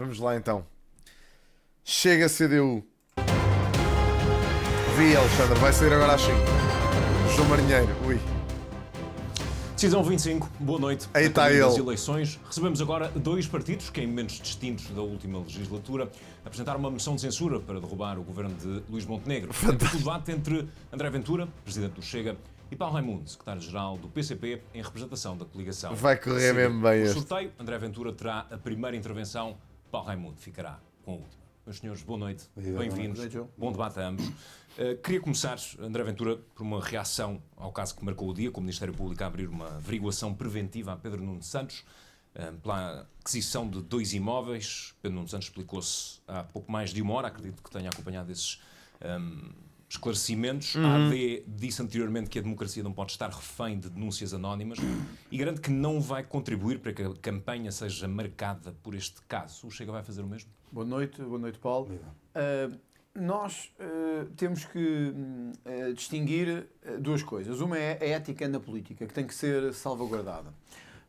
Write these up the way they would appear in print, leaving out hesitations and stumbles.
Vamos lá então. Chega CDU. Vi, Alexandre, vai sair agora às 5. João Marinheiro, ui. Decisão 25, boa noite. Aí está ele. Das eleições, recebemos agora dois partidos que, em momentos distintos da última legislatura, apresentaram uma moção de censura para derrubar o governo de Luís Montenegro. O debate entre André Ventura, presidente do Chega, e Paulo Raimundo, secretário-geral do PCP, em representação da coligação. Vai correr mesmo bem este. No sorteio, André Ventura terá a primeira intervenção, Paulo Raimundo ficará com a última. Meus senhores, boa noite, bem-vindos, bom debate a ambos. Queria começar, André Ventura, por uma reação ao caso que marcou o dia, com o Ministério Público a abrir uma averiguação preventiva a Pedro Nuno Santos, pela aquisição de 2 imóveis. Pedro Nuno Santos explicou-se há pouco mais de uma hora, acredito que tenha acompanhado esses esclarecimentos. A AD disse anteriormente que a democracia não pode estar refém de denúncias anónimas e garante que não vai contribuir para que a campanha seja marcada por este caso. O Chega vai fazer o mesmo? Boa noite, Paulo. Nós temos que distinguir duas coisas. Uma é a ética na política, que tem que ser salvaguardada.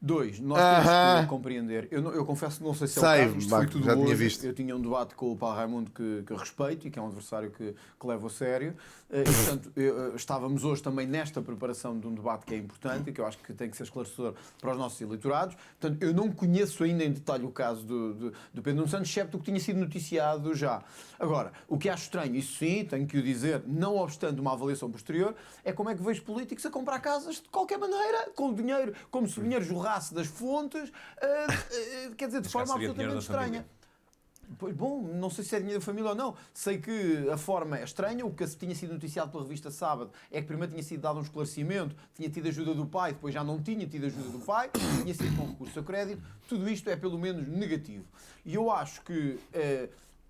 2, nós temos que compreender. Eu confesso que não sei se é o caso, isto foi tudo já hoje. tinha visto. Eu tinha um debate com o Paulo Raimundo que respeito e que é um adversário que levo a sério. E, portanto, estávamos hoje também nesta preparação de um debate que é importante e que eu acho que tem que ser esclarecedor para os nossos eleitorados. Portanto, eu não conheço ainda em detalhe o caso do Pedro Nuno Santos, excepto o que tinha sido noticiado já. Agora, o que acho estranho, isso sim, tenho que o dizer, não obstante uma avaliação posterior, é como é que vejo políticos a comprar casas de qualquer maneira, com dinheiro, como se o dinheiro jorrasse das fontes, quer dizer, de forma absolutamente estranha. Pois bom, não sei se é dinheiro da família ou não. Sei que a forma é estranha. O que tinha sido noticiado pela revista Sábado é que primeiro tinha sido dado um esclarecimento, tinha tido ajuda do pai, depois já não tinha tido ajuda do pai, tinha sido com recurso a crédito. Tudo isto é pelo menos negativo. E eu acho que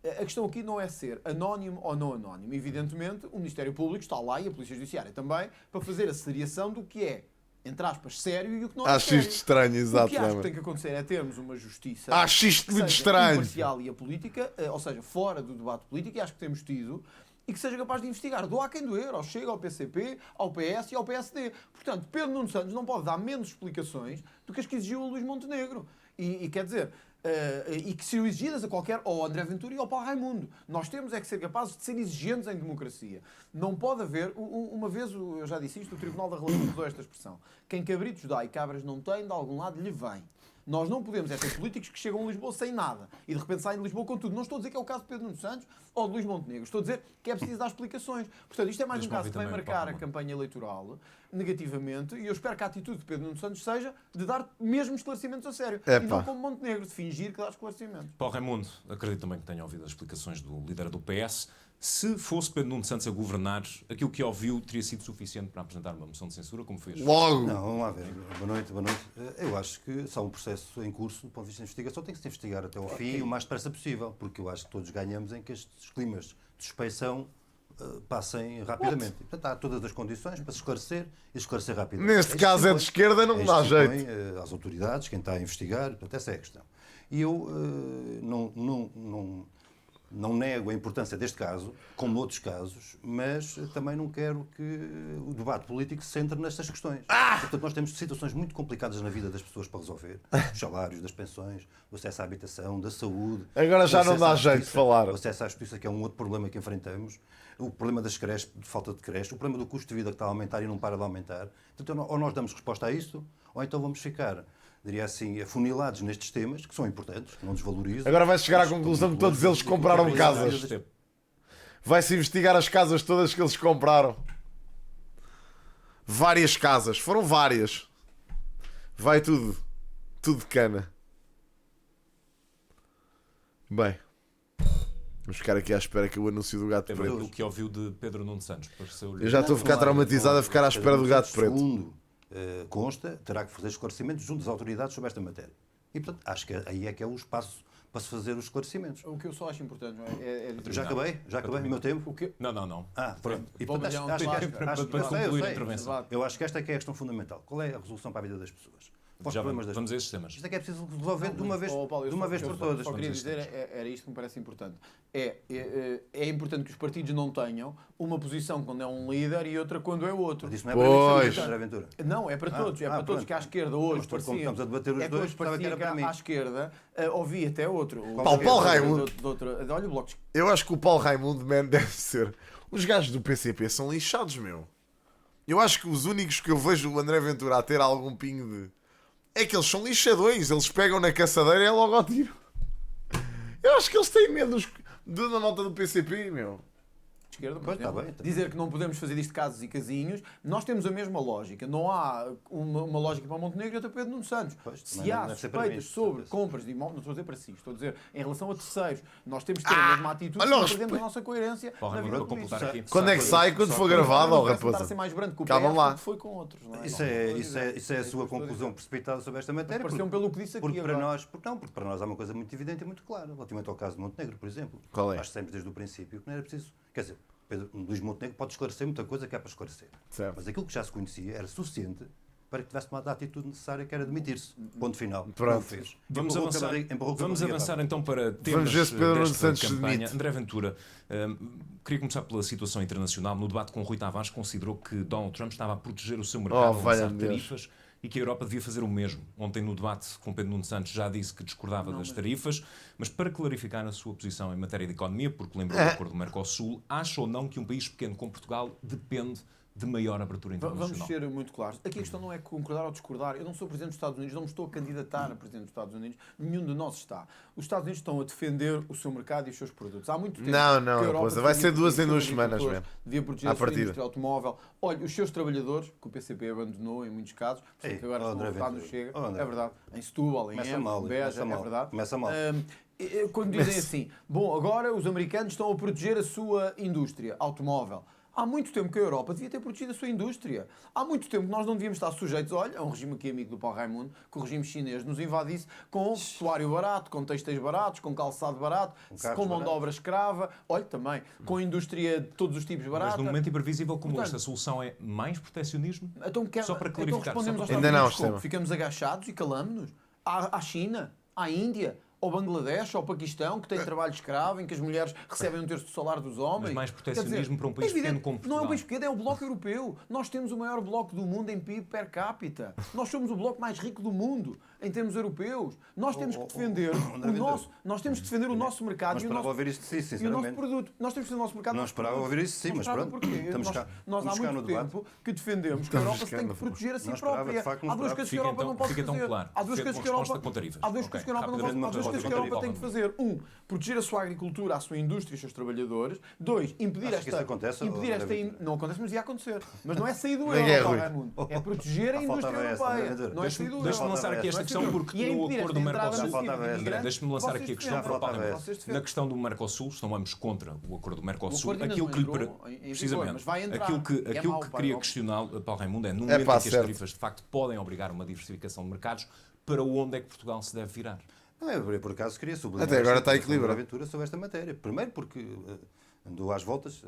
a questão aqui não é ser anónimo ou não anónimo. Evidentemente, o Ministério Público está lá e a Polícia Judiciária também para fazer a seriação do que é, entre aspas, sério e o que não é Acho sério. isto estranho, exato. O que acho que tem que acontecer é termos uma justiça Acho isto que muito seja estranho. imparcial e apolítica, ou seja, fora do debate político, e acho que temos tido, e que seja capaz de investigar. Doa a quem doer, ao Chega, ao PCP, ao PS e ao PSD. Portanto, Pedro Nuno Santos não pode dar menos explicações do que as que exigiu o Luís Montenegro. E quer dizer, e que seriam exigidas a qualquer, ou ao André Ventura e ao Paulo Raimundo. Nós temos é que ser capazes de ser exigentes em democracia. Não pode haver, uma vez, eu já disse isto, o Tribunal da Relação usou esta expressão: quem cabritos dá e cabras não tem, de algum lado lhe vem. Nós não podemos ter políticos que chegam a Lisboa sem nada e de repente saem de Lisboa com tudo. Não estou a dizer que é o caso de Pedro Nuno Santos ou de Luís Montenegro. Estou a dizer que é preciso dar explicações. Portanto, isto é mais um caso que vai marcar a campanha eleitoral negativamente, e eu espero que a atitude de Pedro Nuno Santos seja de dar mesmo esclarecimentos a sério. E não como Montenegro, de fingir que dá esclarecimentos. Paulo Raimundo, acredito também que tenha ouvido as explicações do líder do PS. Se fosse Pedro Nuno Santos a governar, aquilo que ouviu teria sido suficiente para apresentar uma moção de censura, como fez? Logo! Não, vamos lá ver. Boa noite. Eu acho que se há um processo em curso, do ponto de vista de investigação, tem que se investigar até ao fim e o mais depressa possível, porque eu acho que todos ganhamos em que estes climas de suspeição passem rapidamente. E, portanto, há todas as condições para se esclarecer e esclarecer rapidamente. Neste caso é de esquerda, não dá jeito. Às autoridades, quem está a investigar, portanto, essa é a questão. E eu não nego a importância deste caso, como outros casos, mas também não quero que o debate político se centre nestas questões. Portanto, nós temos situações muito complicadas na vida das pessoas para resolver. Os salários, das pensões, o acesso à habitação, da saúde. Agora já não dá jeito de falar. O acesso à justiça, que é um outro problema que enfrentamos. O problema das creches, de falta de creches. O problema do custo de vida que está a aumentar e não para de aumentar. Portanto, ou nós damos resposta a isso, ou então vamos ficar, diria assim, afunilados nestes temas, que são importantes, que não desvalorizam. Agora vai-se chegar à conclusão que todos eles compraram casas. Vai-se investigar as casas todas que eles compraram. Várias casas. Foram várias. Vai tudo. Tudo de cana. Bem. Vamos ficar aqui à espera que o anúncio do gato preto. O que ouviu de Pedro Nuno Santos? Eu já estou a ficar traumatizado a ficar à espera do gato preto. Segundo consta, terá que fazer esclarecimentos junto às autoridades sobre esta matéria. E, portanto, acho que aí é que é o espaço para se fazer os esclarecimentos. O que eu só acho importante, não é dizer... Já acabei o meu tempo? O que... Não. Pronto. E, Vamos portanto, já para concluir a intervenção. Eu acho que esta é que é a questão fundamental. Qual é a resolução para a vida das pessoas? para os Já problemas das vamos a esses temas. Isto é que é preciso resolver de uma vez, Paulo, de uma vez por todas. Só queria dizer, era isto que me parece importante. É importante que os partidos não tenham uma posição quando é um líder e outra quando é outro. Mas isso não é para Pois. mim, André Ventura. Não, é para todos. É para todos pronto. que à esquerda hoje Mas como parecia... estamos a debater os é que dois, hoje estava que parecia era para mim. à esquerda ouvi até outro. Paulo Raimundo. Olha o Bloco de Eu acho que o Paulo Raimundo, man, deve ser. Os gajos do PCP são lixados, meu. Eu acho que os únicos que eu vejo o André Ventura a ter algum pingo de. É que eles são lixadões. Eles pegam na caçadeira e é logo ao tiro. Eu acho que eles têm medo da nota do PCP, meu. esquerda, por Pois, está exemplo, bem, está dizer que não podemos fazer disto de casos e casinhos, nós temos a mesma lógica. Não há uma lógica para o Montenegro e outra para Pedro Nuno Santos. Pois, Se também há não deve ser para suspeitas mim, sobre certeza. compras de imóveis, não estou a dizer para si, estou a dizer em relação a terceiros, nós temos que ter a mesma atitude olha, se não respe- perdemos a nossa coerência Paulo na Raimundo, vida para política. completar aqui. Quando é que sai? Quando for gravado, ó Parece estar a raposa? ser mais branco que o Calma PS lá. do que foi com outros. Não é? Isso é a sua conclusão precipitada sobre esta matéria. Pareceu-me pelo que disse aqui Porque para agora. nós, porque para nós há uma coisa muito evidente e muito clara, relativamente ao caso de Montenegro, por exemplo. Qual é? Acho sempre desde o princípio que não era preciso. Quer dizer, Luís Montenegro pode esclarecer muita coisa que há para esclarecer. Certo. Mas aquilo que já se conhecia era suficiente para que tivesse tomado a atitude necessária, que era demitir-se. Ponto final. Pronto. Não o fez. Vamos Empurrou avançar, pela barriga- empurrou pela vamos barriga avançar para então para temas ver se Pedro Nuno desta Santos se campanha. demite. André Ventura, queria começar pela situação internacional. No debate com Rui Tavares considerou que Donald Trump estava a proteger o seu mercado, a lançar valha-me Deus. tarifas e que a Europa devia fazer o mesmo. Ontem no debate com Pedro Nuno Santos já disse que discordava das tarifas, mas para clarificar a sua posição em matéria de economia, porque lembrou do acordo do Mercosul, acha ou não que um país pequeno como Portugal depende de maior abertura internacional? Vamos ser muito claros. Aqui a questão não é concordar ou discordar. Eu não sou Presidente dos Estados Unidos, não me estou a candidatar a Presidente dos Estados Unidos. Nenhum de nós está. Os Estados Unidos estão a defender o seu mercado e os seus produtos. Há muito tempo Não, que a Europa raposa, vai ser defendia duas em os 2 seus semanas, agricultores, mesmo. devia proteger À a sua partida. indústria automóvel. Olha, os seus trabalhadores, que o PCP abandonou em muitos casos, Ei, que agora ó, estão a André votar no Ventura. Chega. Ó, André. É verdade. Em Setúbal, em Começa Évora, mal, em Beja, começa é mal. verdade. Começa mal. Quando dizem assim, bom, agora os americanos estão a proteger a sua indústria automóvel. Há muito tempo que a Europa devia ter protegido a sua indústria. Há muito tempo que nós não devíamos estar sujeitos, olha, a um regime aqui amigo do Paulo Raimundo, que o regime chinês nos invadisse com vestuário barato, com textéis baratos, com calçado barato, carros com mão de baratos. obra escrava, olha também, com indústria de todos os tipos Mas barata. num momento imprevisível como Portanto, este, a solução é mais proteccionismo? Então, Só para então clarificar, respondemos só aos para- Ainda Estados não, Unidos como? Esteban. Ficamos agachados e calamos-nos? À China, à Índia, ao Bangladesh, ao Paquistão, que tem trabalho escravo, em que as mulheres recebem um terço do salário dos homens. Mas mais Quer protecionismo para um país é evidente, pequeno como não é um Portugal. país pequeno, é o bloco europeu. Nós temos o maior bloco do mundo em PIB per capita. Nós somos o bloco mais rico do mundo, em termos europeus. Nós temos que defender André o Ventura. nosso, nós temos que defender o nosso mercado Não e o esperava nosso, ouvir isto de si, e o nosso sinceramente. produto. Nós temos que defender o nosso mercado. e o Não nosso esperava produto. ouvir isso, sim, Não mas esperava pronto. porquê? Estamos Nós cá. há Estamos cá muito no debate. tempo que defendemos que a Europa se tem que proteger a si Não esperava, própria. de facto, não Há duas esperava. coisas que a Europa não pode Fica então fazer. claro. Há duas Fica coisas uma que a Europa, resposta com tarifas. há duas Ok, coisas que a Europa não rapidamente, pode, há duas uma coisas que a resposta Europa com tem que fazer. Proteger a sua agricultura, a sua indústria e os seus trabalhadores. Dois, impedir Acho que esta... isso acontece, impedir ou esta... David? Não acontece, mas ia acontecer. Mas não é sair do Nem euro, é, Paulo Rui. Raimundo. É proteger a Já indústria faltava essa, europeia. André. Não é sair do euro. Deixa-me lançar aqui esta Não é sair questão do euro. porque E é no impedir acordo do esta entrada Mercosul... massiva de Faltava essa. imigrantes. Deixe-me lançar Vocês aqui a questão defendem. para o Paulo faltava Raimundo. Vocês defendem. Na questão do Mercosul, estamos contra o acordo do Mercosul. acordo ainda Aquilo não que lhe entrou em vigor, precisamente, mas vai entrar. aquilo que, É aquilo mau, que pá, queria mau. questionar, Paulo Raimundo, é no É momento pá, em que as certo. tarifas de facto podem obrigar uma diversificação de mercados, para onde é que Portugal se deve virar? Não, eu, por acaso, queria sublinhar Até agora esta está equilibrado. aventura sobre esta matéria. Primeiro porque andou às voltas,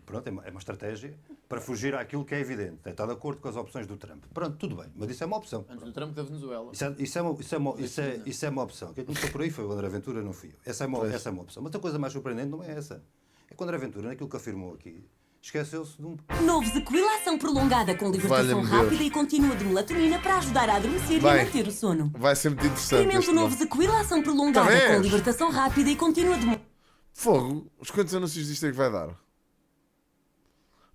pronto, é uma estratégia para fugir àquilo que é evidente. Está de acordo com as opções do Trump. Pronto, tudo bem, mas isso é uma opção. Antes do Trump da Venezuela. Isso é uma opção. Quem começou por aí foi o André Ventura, não fui eu. Essa é uma opção. Mas a coisa mais surpreendente não é essa. É que o André Ventura, naquilo que afirmou aqui, esqueceu-se de um... Novo Zequil, ação prolongada com libertação Valha-me Deus. rápida e contínua de melatonina para ajudar a adormecer Bem. e manter o sono. Vai ser muito interessante. Experimento Este o novo nome. Zequil, ação prolongada Tá com vez? libertação rápida e contínua de... Fogo, os quantos anúncios disto é que vai dar?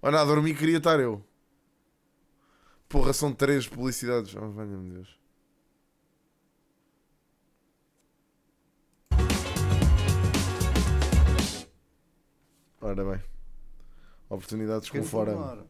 Olha, a dormir queria estar eu. Porra, são 3 publicidades. Oh, valha-me Deus. Ora bem. Oportunidades com fora.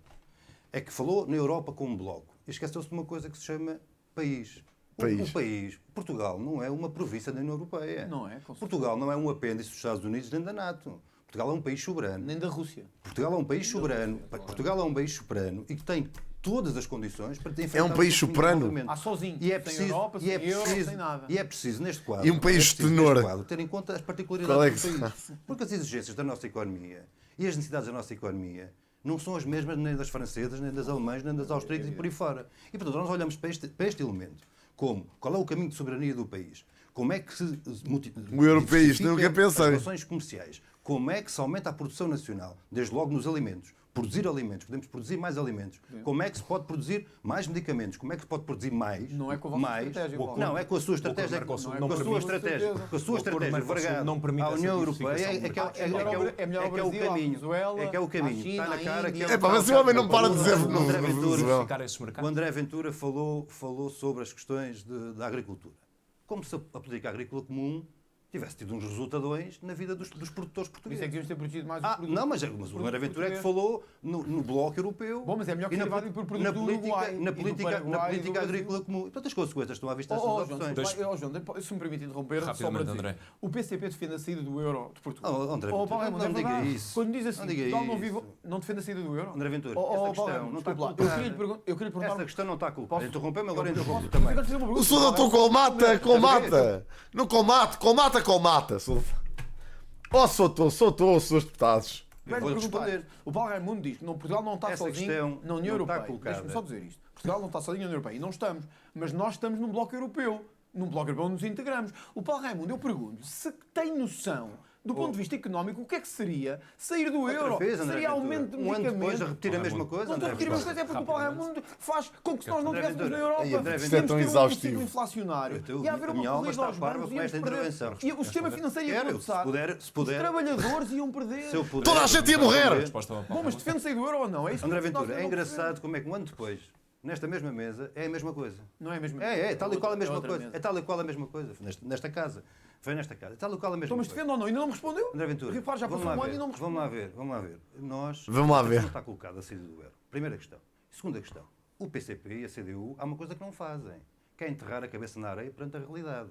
É que falou na Europa como bloco. E esqueceu-se de uma coisa que se chama país. País. O país, Portugal, não é uma província da União Europeia. Não é, com certeza. Portugal não é um apêndice dos Estados Unidos nem da NATO. Portugal é um país soberano. Nem da Rússia. Portugal é um país soberano. Portugal é um país soberano e que tem todas as condições para enfrentar É um país o soberano? desenvolvimento. Ah, sozinho. E é Sem preciso, Europa, sem euro, sem nada. E é preciso neste quadro. E um país é preciso, tenor. neste quadro, ter em conta as particularidades Qual é do que país. Porque as exigências da nossa economia e as necessidades da nossa economia não são as mesmas nem das francesas, nem das alemãs, nem das austríacas e por aí fora. E portanto nós olhamos para este elemento Como? Qual é o caminho de soberania do país? Como é que se O europeísta, nunca pensei. as relações comerciais? Como é que se aumenta a produção nacional? Desde logo nos alimentos. Produzir alimentos, podemos produzir mais alimentos. Como é que se pode produzir mais medicamentos? Como é que se pode produzir mais? Não é com a vossa mais, estratégia, Paulo. não, é com a sua estratégia. Mercosul Com não a sua permite. estratégia. Com a sua O acordo estratégia. Mercosul Vergado não permite à essa União Europeia diversificação é que é o caminho. É que é o caminho. Está na cara que É pá, mas o homem não para de dizer o André Ventura, Ficar esses o mercados. André Ventura falou sobre as questões da agricultura. Como se a política agrícola comum tivesse tido uns resultadões na vida dos produtores Por isso é portugueses. que devíamos ter protegido mais o produto. Não, mas o André Ventura é que falou no Bloco Europeu. Bom, mas é melhor que e ser invadido por produto na do política, Uruguai na e do política, Paraguai na e do política Brasil. agrícola comum. Portanto, as consequências estão à vista dessas João, opções. se me permite interromper, só Rapidamente, para dizer. André. O PCP defende a saída do euro de Portugal. André Paulo Ventura, Raimundo, não é diga verdade. isso. Quando diz assim, Não diga Portugal não, isso. não defende a saída do euro. André Ventura, Paulo essa questão Raimundo, não está desculpe lá. colocada. Eu queria lhe perguntar... Essa questão não está colocada. Posso- Interrompeu-me, agora interrompo Mas também. eu quero fazer uma pergunta. O senhor doutor colmata. Não colmata. Senhores deputados. Eu vou responder. O Paulo Raimundo diz que Portugal não está Essa sozinho questão na União não está Europeia. colocada. Deixa-me só dizer isto. Portugal não está sozinho na União Europeia. E não estamos. Mas nós estamos num bloco europeu. Num bloco europeu onde nos integramos. O Paulo Raimundo, eu pergunto, se tem noção, do ponto de vista económico, o que é que seria sair do euro? Outra vez, André Seria Ventura. aumento de Um ano medicamentos? depois a repetir a mesma coisa. Não estou a André repetir a mesma Ventura. coisa, é porque o Paulo Raimundo faz com que se nós não André estivéssemos na Ventura. Europa, Ai, André temos Ventura. de ter um exaustivo. ciclo inflacionário. E haver A uma minha alma corrida está aos parva bancos com e esta íamos perder. intervenção. E o sistema financeiro ia Quero, colapsar. se puder. Os trabalhadores iam perder. Se eu puder, Toda a gente ia morrer. Resposta ao Paulo Bom, mas Raimundo. defende sair do euro ou não? É isso André que nós Ventura, é não engraçado como é que um ano depois, nesta mesma mesa, é a mesma coisa. Não é mesmo? É tal e qual a mesma outra coisa. mesa. É tal e qual a mesma coisa. Nesta casa. Foi nesta casa. É tal e qual a mesma Então, mas coisa. defende ou não? Ainda não me respondeu? André Ventura, Repare, já passou um ano e não me vamos respondeu. lá ver. Nós, Vamos lá a questão ver. está colocada a saída do euro. Primeira questão. Segunda questão. O PCP e a CDU há uma coisa que não fazem, que é enterrar a cabeça na areia perante a realidade.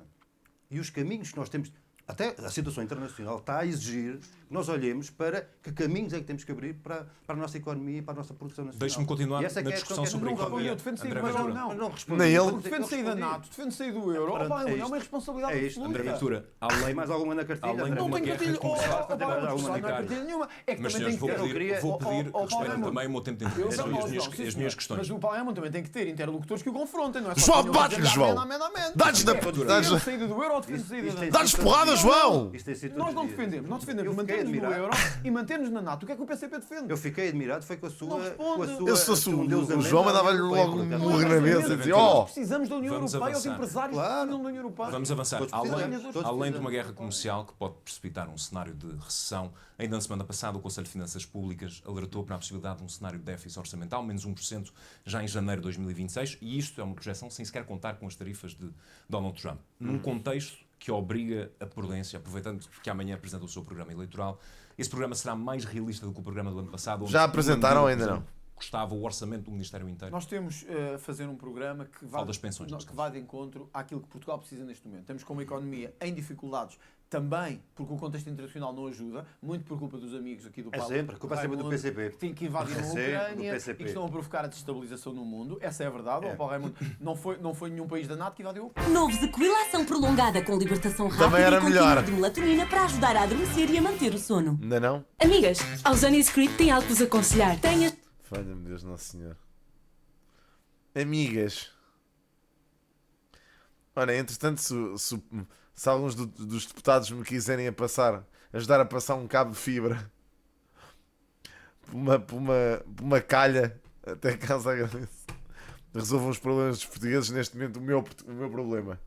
E os caminhos que nós temos, até a situação internacional está a exigir que nós olhemos para que caminhos é que temos que abrir para a nossa economia e para a nossa produção nacional. Deixe-me continuar E essa é na que é a discussão questão que sobre a Não respondeu, economia. defende sair André do euro Ventura. ou não? não respondi. Nem ele. Não Defende sair da respondi. NATO, defende sair do euro. Pronto, Paulo é Raimundo, é isto. uma responsabilidade É isto, absoluta. André Ventura, Tem além, mais alguma na cartilha? além de André? uma Não tenho guerra cartilha. comercial, Paulo Raimundo, alguma não é na cartilha nenhuma. É que mas, também senhores, tem vou que pedir, ter... vou pedir que Paulo respeitem Raimundo, também o meu tempo de Eu intervenção sei, e João, as minhas sim, questões. Mas o Paulo Raimundo também tem que ter interlocutores que o confrontem, não é só... João, opiniões bate-lhe, de João. amém, amém, amém. Dá-lhes da- É, dá-lhes- defende a saída do euro ou defende a saída da NATO? Dá-lhes porrada, João! Isto tem sido Nós todos não os dias. defendemos, nós defendemos Eu fiquei manter-nos no admirado. euro e manter-nos na NATO. O que é que o PCP defende? Eu fiquei admirado, foi com a sua... Não responde. com a Eu se fosse o endeusamento João, à mandava-lhe União logo Europeia, um portanto, murro na Nós mesa e dizia: ó, precisamos da União Vamos Europeia, os avançar. empresários Claro. precisam da União Europeia. Vamos avançar. Todos Além, precisamos, todos além de precisamos. uma guerra comercial que pode precipitar um cenário de recessão, ainda na semana passada o Conselho de Finanças Públicas alertou para a possibilidade de um cenário de déficit orçamental, menos 1% já em janeiro de 2026, e isto é uma projeção sem sequer contar com as tarifas de Donald Trump. Num contexto que obriga a prudência, aproveitando que amanhã apresenta o seu programa eleitoral, esse programa será mais realista do que o programa do ano passado. onde Já apresentaram por ainda exemplo, não? Custava o orçamento do Ministério inteiro. Nós temos a fazer um programa que Fala das pensões, neste que vá de encontro àquilo que Portugal precisa neste momento. Estamos com uma economia em dificuldades, também porque o contexto internacional não ajuda, muito por culpa dos amigos aqui do É Paulo. sempre, culpa sempre do Raimundo, PCP. que tem que invadir É a sempre do Ucrânia e PCP. que estão a provocar a destabilização no mundo. Essa é a verdade. O Paulo Raimundo não foi nenhum país da NATO que invadiu. Novo Zequil, ação prolongada com libertação Também rápida era e contínua melhor. de melatonina para ajudar a adormecer e a manter o sono. Ainda não? Amigas, a Ozone Script tem algo para vos aconselhar. Tenha... Falha-me Deus Nosso Senhor. Amigas. Olha, entretanto, se alguns dos deputados me quiserem ajudar a passar um cabo de fibra por uma calha, até casa agradeço. Resolvam os problemas dos portugueses neste momento, o meu problema.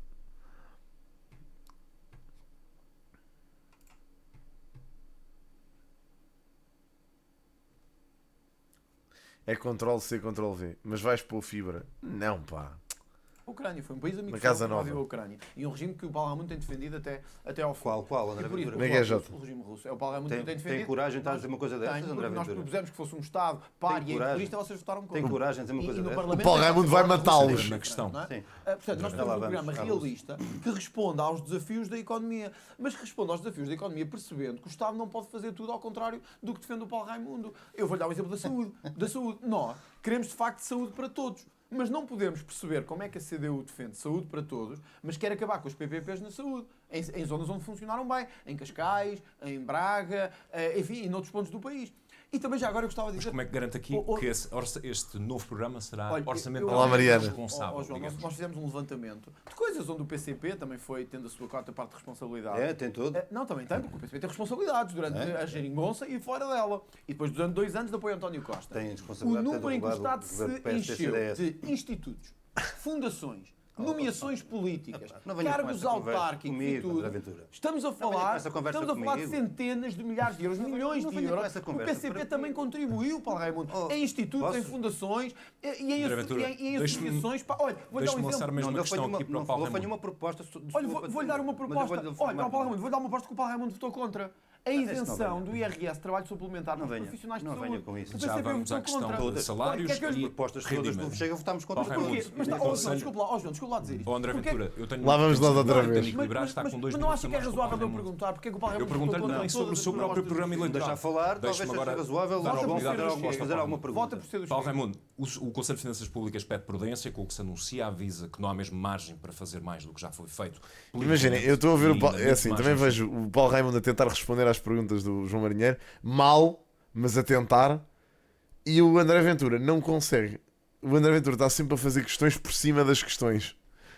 É Ctrl-C, Ctrl-V. Mas vais pôr fibra? Não, pá. A Ucrânia foi um país amigo Na Casa que invadiu Nova. a Ucrânia. E um regime que o Paulo Raimundo tem defendido até ao fim. Qual, André E por isso, Ventura? Como é que é, Jota? o regime russo. É o Paulo Raimundo que tem Tem defendido. coragem de estar a dizer uma coisa dessas, Tenho, André porque nós Ventura? propusemos que fosse um Estado pária e coragem. terrorista, vocês votaram contra. Tem coragem de dizer uma E coisa no dessas? Parlamento O Paulo tem Raimundo que vai falar matá-los. sobre Na questão. não é? Sim. Portanto, nós Já temos lá um vamos, programa à realista que responda aos desafios da economia, mas que responda aos desafios da economia percebendo que o Estado não pode fazer tudo ao contrário do que defende o Paulo Raimundo. Eu vou-lhe dar o exemplo da saúde. Nós queremos de facto saúde para todos. Mas não podemos perceber como é que a CDU defende saúde para todos, mas quer acabar com os PPPs na saúde, em zonas onde funcionaram bem, em Cascais, em Braga, enfim, em outros pontos do país. E também já agora eu gostava de Mas dizer... como é que garante aqui que este novo programa será Olha, orçamental Olá, Mariana. responsável? João, digamos? nós fizemos um levantamento de coisas onde o PCP também foi tendo a sua quarta parte de responsabilidade. É, tem tudo. Não, também tem, porque o PCP tem responsabilidades durante a geringonça e fora dela. E depois durante 2 anos de apoio a António Costa. Tem O responsabilidade de ter número em que o derrubado Estado o governo se PSD, encheu CDS. de institutos, fundações, nomeações políticas, Não venha com cargos essa conversa autárquicos e comigo, tudo. André Ventura. Estamos a venha com falar, essa conversa estamos a falar de comigo. centenas de milhares de euros, milhões não de venha com euros. essa O conversa. PCP Para também quê? contribuiu, Paulo Raimundo, Oh, em institutos, posso? em fundações e em André Ventura, associações. Olha, vou dar um Deixe-me lançar exemplo. mesmo uma Não questão aqui para o Paulo foi Raimundo. nenhuma proposta. Olha, vou-lhe dar uma proposta. Olha, Paulo Raimundo, vou-lhe dar uma proposta que o Paulo Raimundo votou contra. A isenção do IRS, trabalho suplementar Não para os venha. profissionais de Não saúde. venha com isso. O Já PCP vamos à votou questão contra. de salários Olha, que é que e eu- Propostas todas rendimento. do Chega, votámos contra Paulo Porquê? Raimundo, Mas o João, Conselho- desculpa lá, João, desculpa lá dizer isto. Oh, André Porquê- Ventura, eu tenho Lá vamos nós outra tenho vez. de equilibrar, está com 2 mas não acha que é minutos a mais razoável eu Paulo Raimundo. perguntar porque é que o Paulo Eu Raimundo perguntei-lhe votou também contra sobre o todas seu as próprio propostas programa do eleitoral. Deixar falar, talvez Deixe-me seja agora razoável dar a Vota por oportunidade ser de dos resposta fazer ao alguma Paulo. Vota pergunta. por ser dos Paulo filhos. Raimundo, o Conselho de Finanças Públicas pede prudência, com o que se anuncia, avisa que não há mesmo margem para fazer mais do que já foi feito. Imaginem, eu estou a ver o Paulo, E é assim, ainda também margens. vejo o Paulo Raimundo a tentar responder às perguntas do João Marinheiro, mal, mas a tentar, e o André Ventura não consegue. O André Ventura está sempre a fazer questões por cima das questões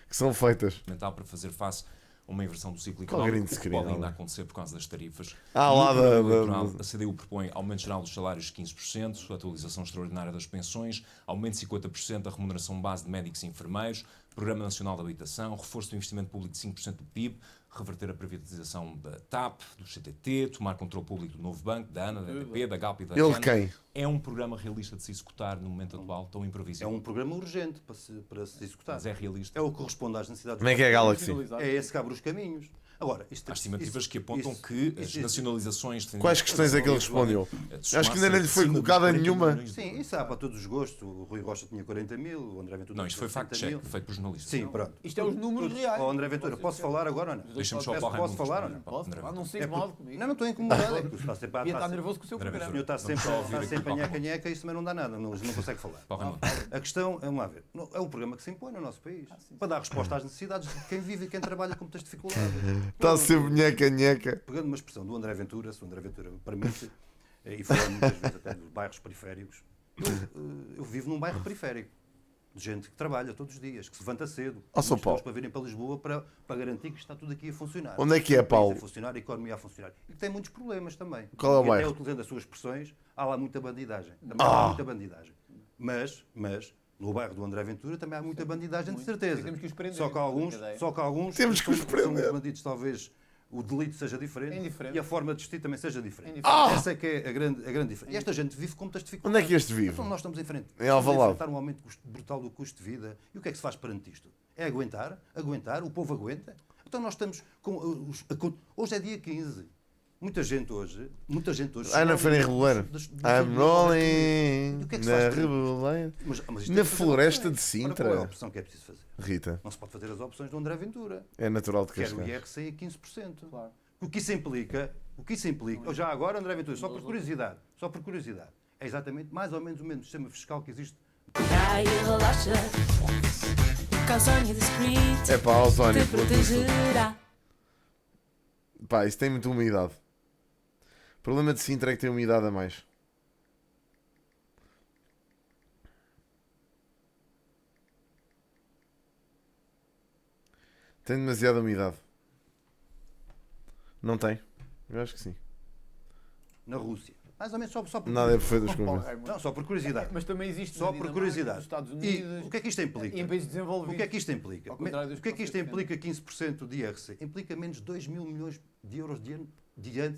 que são feitas. Fundamental para fazer face a uma inversão do ciclo Qual económico, grande que pode segredo, ainda ali? acontecer por causa das tarifas. Ah, No lá programa da- eleitoral, da- a CDU propõe aumento geral dos salários de 15%, atualização extraordinária das pensões, aumento de 50% da remuneração base de médicos e enfermeiros, Programa Nacional de Habitação, reforço do investimento público de 5% do PIB, reverter a privatização da TAP, do CTT, tomar controle público do Novo Banco, da ANA, da EDP, da Galp e da Ele REN. quem? É um programa realista de se executar no momento atual, tão É imprevisível. um programa urgente para se executar. Mas é realista. É o que corresponde às necessidades. Como é que é a Galaxy? É esse que abre os caminhos. Agora, isto, Há estimativas isso- que apontam isso- que as isso- nacionalizações... defendidas Quais pela questões é que ele respondeu? Acho que ainda não lhe foi colocada nenhuma. Sim, isso há para todos os gostos. O Rui Rocha tinha 40 mil, o André Ventura Não, isto foi tinha 60 fact-check, mil. feito por jornalistas. Sim, pronto. Isto é os números reais. Oh, André Ventura, posso falar agora ou não? Deixa-me só o Posso Paulo Raimundo falar ou responder. não? Paulo Posso? André Não se É incomode comigo. Não, não estou incomodado. É que está sempre Devia estar nervoso com o seu André programa. Eu está sempre, Vamos só ouvir está aqui sempre o a Paulo nheca-nheca e isso também não dá nada, não consegue falar. Paulo Raimundo. A questão, vamos lá ver, é o programa que se impõe no nosso país, para dar resposta às necessidades de quem vive e quem trabalha com muitas dificuldades. Está a ser nheca-nheca. Pegando uma expressão do André Ventura, se o André Ventura me permite, e falando muitas vezes até dos bairros periféricos, eu vivo num bairro periférico, de gente que trabalha todos os dias, que se levanta cedo, Ó, São muitos Paulo. deles para virem para Lisboa para garantir que está tudo aqui a funcionar. Onde é que é, O país Paulo? a funcionar, a economia a funcionar. E que tem muitos problemas também. Qual é o e até bairro? utilizando as suas expressões, há lá muita bandidagem. Também há muita bandidagem. Mas, no bairro do André Ventura também há muita bandidagem, de certeza. Temos que os prender, Só que alguns, brincadeira. só que alguns Temos que os são prender. bandidos, talvez o delito seja diferente, É indiferente. e a forma de vestir também seja diferente. indiferente. Essa é que é a grande diferença. E esta gente vive com muitas Onde dificuldades. é que este vive? Então nós estamos em frente. Em Estamos a Alvalade. enfrentar um aumento brutal do custo de vida. E o que é que se faz perante isto? É aguentar, o povo aguenta. Então nós estamos com... Hoje é dia 15. Muita gente hoje... Ah, na Feira em Reboleiro. I'm rolling E o que é que se faz na perante isto? Reboleiro. Mas isto Na tem que fazer floresta opções. de Ora, qual é a Sintra. opção que é preciso fazer? Rita, Não se pode fazer as opções do André Ventura. é natural de Quer o Cascais. IRC a 15%. Claro. O que isso implica, já agora, André Ventura, só por curiosidade, é exatamente mais ou menos o mesmo sistema fiscal que existe. Ai, relaxa. Calzone discreet. É pá, ozónio. Te protegerá. Pá, isso tem muita umidade. O problema de Sintra é que tem umidade a mais. Tem demasiada umidade. Não tem? Eu acho que sim. Na Rússia. Mais ou menos só por Nada é perfeito das Paulo conversas. Raimundo. Não, só por curiosidade. Mas também existe Só na por Dinamarca, curiosidade. nos Estados E Unidos o que é que isto implica? e em países desenvolvidos. O que é que isto implica? Ao contrário dos O que é que isto que implica 15% de IRC? Implica menos 2 mil milhões de euros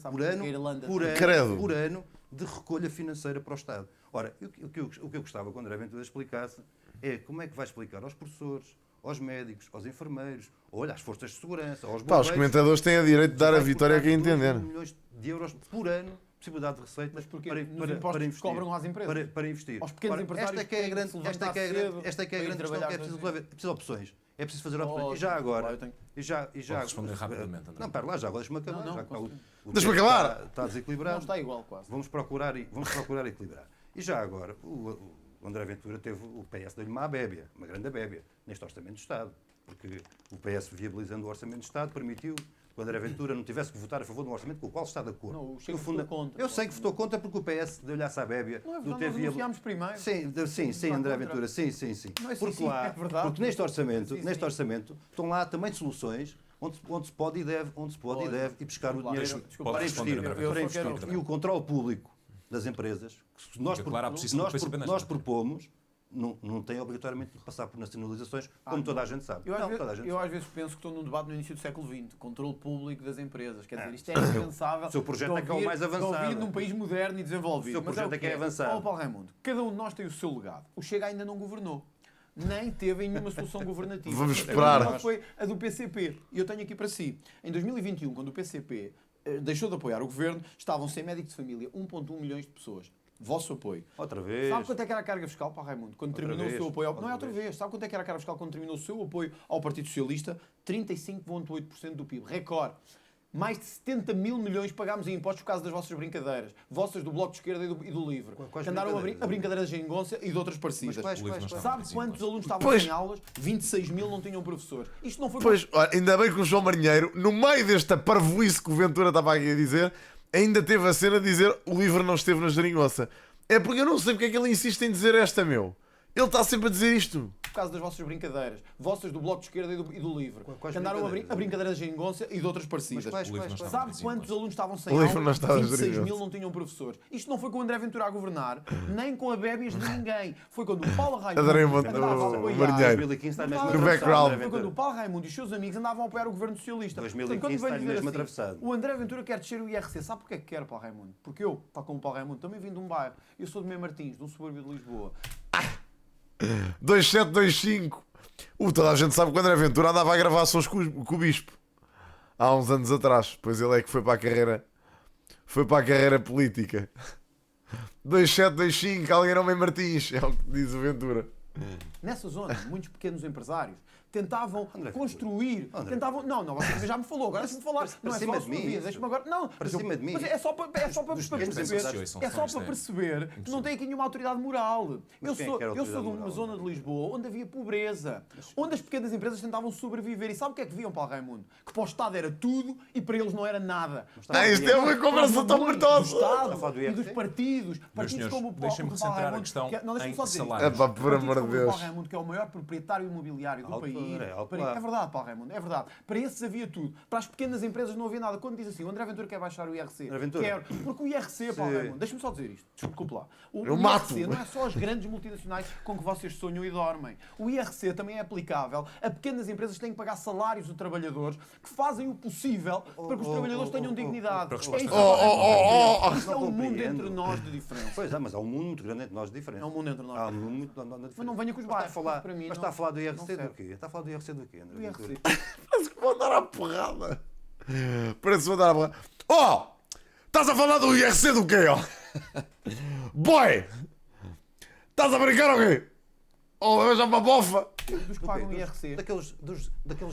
Sabe por ano, que a Irlanda- Credo. por ano de recolha financeira para o Estado. Ora, o que eu gostava que o André Ventura explicasse é como é que vai explicar aos professores, aos médicos, aos enfermeiros, olha, às forças de segurança, aos Pá, os bombeiros, comentadores têm a direito de dar a vai vitória a quem cortar 2 entender. milhões de euros por ano, possibilidade de receita Mas porquê? para, Nos para, impostos para que investir. cobram às empresas. Para investir. Aos pequenos Ora, empresários esta é que é a que têm grande, que se esta é que é a levantar grande, cedo esta é que é a para ir grande questão, que é trabalhar preciso, dois é preciso opções. É preciso fazer opções. Oh, E já agora, claro, eu tenho. e já Pode responder rapidamente, André. Não, pera lá, já agora deixa-me acabar. Não, já que consigo. o Deixa-me tempo acabar. Está desequilibrado. Não está igual quase. Vamos procurar equilibrar. E já agora, o André Ventura teve, o PS deu-lhe uma bébia, uma grande bébia, neste Orçamento de Estado. Porque o PS, viabilizando o Orçamento de Estado, permitiu que o André Ventura não tivesse que votar a favor de um orçamento com o qual está de acordo. Não, o Chega No fundo, votou contra. eu sei que votou contra porque o PS deu-lhe à Sabébia. Não é do verdade, nós TV anunciámos primeiro. Sim, André Ventura, sim. Não é assim, Porque sim, lá, é verdade. porque neste orçamento, Sim, sim. neste orçamento estão lá também soluções onde se pode e deve, Olha, ir buscar o desculpa lá, dinheiro desculpa, para pode responder, investir. André, eu para só investir. quero- E o controle público das empresas, que nós, Fica clara a posição do PCP nesta nós matéria. propomos, não tem obrigatoriamente de passar por nacionalizações, como toda a gente sabe. Eu, às, Não, vezes, toda a gente eu sabe. às vezes penso que estou num debate no início do século XX, controle público das empresas. Quer dizer, isto é impensável. O seu projeto de é que é o ouvir- mais de ouvir avançado. num país moderno e desenvolvido. O seu Mas projeto o é que é quê? avançado. Ó, Paulo Raimundo, cada um de nós tem o seu legado. O Chega ainda não governou. Nem teve nenhuma solução governativa. Vamos A esperar. última foi a do PCP. E eu tenho aqui para si. Em 2021, quando o PCP deixou de apoiar o governo, estavam sem médico de família 1,1 milhões de pessoas. Vosso apoio. Outra vez. Sabe quanto é que era a carga fiscal para Raimundo? Quando Outra terminou vez, o seu apoio ao... Não é outra outra vez. Sabe quanto é que era a carga fiscal quando terminou o seu apoio ao Partido Socialista? 35,8% do PIB. Recorde. Mais de 70 mil milhões pagámos em impostos por causa das vossas brincadeiras. Vossas do Bloco de Esquerda e do Livre. Quais Que andaram brincadeiras? a brincadeira da Geringonça e de outras Mas parecidas. quais? Sabe quantos alunos estavam Pois. sem aulas? 26 mil não tinham professores. Isto não foi... Pois, olha, ainda bem que o João Marinheiro, no meio desta parvoíce que o Ventura estava aqui a dizer, ainda teve a cena de dizer o livro não esteve na geringonça. É porque eu não sei porque é que ele insiste em dizer esta, meu. Ele está sempre a dizer isto. Por causa das vossas brincadeiras. Vossas do Bloco de Esquerda e do Livre. Quais Que andaram a brincadeiras? brincadeira da Geringonça e de outras parecidas. Mas quais? O livro não estava Sabe na quantos geringonça. alunos estavam sem O livro não aulas? estava na 26 mil geringonça. não tinham professores. Isto não foi com o André Ventura a governar, nem com a bébias de ninguém. Foi quando o Paulo Raimundo Adorei andava a o apoiar... Marinheiro. 2015 está Não mesmo estava No a background. apoiar. Foi quando o Paulo Raimundo e os seus amigos andavam a apoiar o governo socialista. 2015 Portanto, quando está venho dizer mesmo assim, atravessado. o André Ventura quer descer o IRC. Sabe porque é que quer, Paulo Raimundo? Porque eu, tal como o Paulo Raimundo, também vim de um bairro. Eu sou de Mem Martins, de um subúrbio de Lisboa. 2725. Toda a gente sabe que o André Ventura andava a gravar sons com o Bispo. Há uns anos atrás. Pois ele é que foi para a carreira. Foi para a carreira política. 2725, alguém não Mem Martins. É o que diz o Ventura. Nessa zona, muitos pequenos empresários tentavam André, construir, André. tentavam... Não, você já me falou, agora deixa-me falar. Não é cima só a de sua mim, vida, isso. deixa-me agora... Não, Para cima de mim. mas é só para Dos pequenos perceber, empresários são é só fãs para dele. perceber que não tem aqui nenhuma autoridade moral. Mas quem é que era a Eu sou de autoridade uma moral? zona de Lisboa onde havia pobreza, onde as pequenas empresas tentavam sobreviver. E sabe o que é que viam, Paulo Raimundo? Que para o Estado era tudo e para eles não era nada. Ah, isto é uma conversa tão Do mortosa. Estado a falar do e dos IRC? partidos. Meus Partidos senhores, como o Paulo deixem-me Paulo centrar a Raimundo, questão não, deixa-me em só dizer isto. salários. É pá, por Partidos amor de como o Deus. Paulo Raimundo, que é o maior proprietário imobiliário do Alto país. poder, é alto Para- poder. É verdade, Paulo Raimundo, é verdade. Para esses havia tudo. Para as pequenas empresas não havia nada. Quando diz assim, o André Ventura quer baixar o IRC. André Ventura. Quero. Porque o IRC, Paulo Sim. Raimundo, deixa-me só dizer isto. Desculpe lá. O Eu IRC mato. não é só as grandes multinacionais com que vocês sonham e dormem. O IRC também é aplicável a pequenas empresas que têm que pagar salários de trabalhadores que fazem o possível para que os trabalhadores tenham dignidade. Para É resposta isso, à- Paulo Raimundo. Isto é Não um mundo compreendo. entre nós de diferença. Pois é, mas há um mundo muito grande entre nós de diferença. É um mundo entre nós. Há um mundo muito grande de diferença. Mas não venha com os Mas está a bairros, falar, para mim mas não- está a falar do não IRC do serve. quê? Está a falar do IRC do quê, André O IRC. Ventura? Parece que vou dar a porrada. Parece que vou dar a porrada. Oh! Estás a falar do IRC do quê, ó? Boy! Estás a brincar ou quê? Oh, já uma bofa! Dos que pagam IRC. Daqueles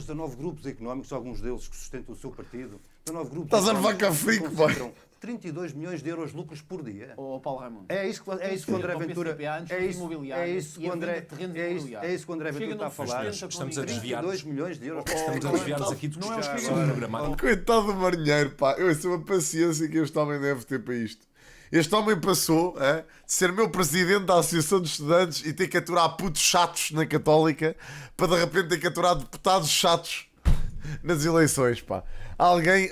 19 grupos económicos, alguns deles que sustentam o seu partido, 19 grupos Estás a económicos vaca frico, que concentram 32 milhões de euros de lucros por dia. Ó Paulo Raimundo. É isso que o André Ao Ventura. PCP, antes É de isso, imobiliário é isso e que o a André. venda de terrenos É isso imobiliários. que o André Chega, Ventura está a não falar. sustenta com Estamos a ninguém. desviar. 32 milhões de euros. Estamos a desviar-nos aqui de Não é o discussões Chega. programáticas. Coitado do marinheiro, pá. Eu sei a paciência que este homem deve ter para isto. Este homem passou de ser meu presidente da Associação de Estudantes e ter que aturar putos chatos na Católica para de repente ter que aturar deputados chatos nas eleições, pá. Alguém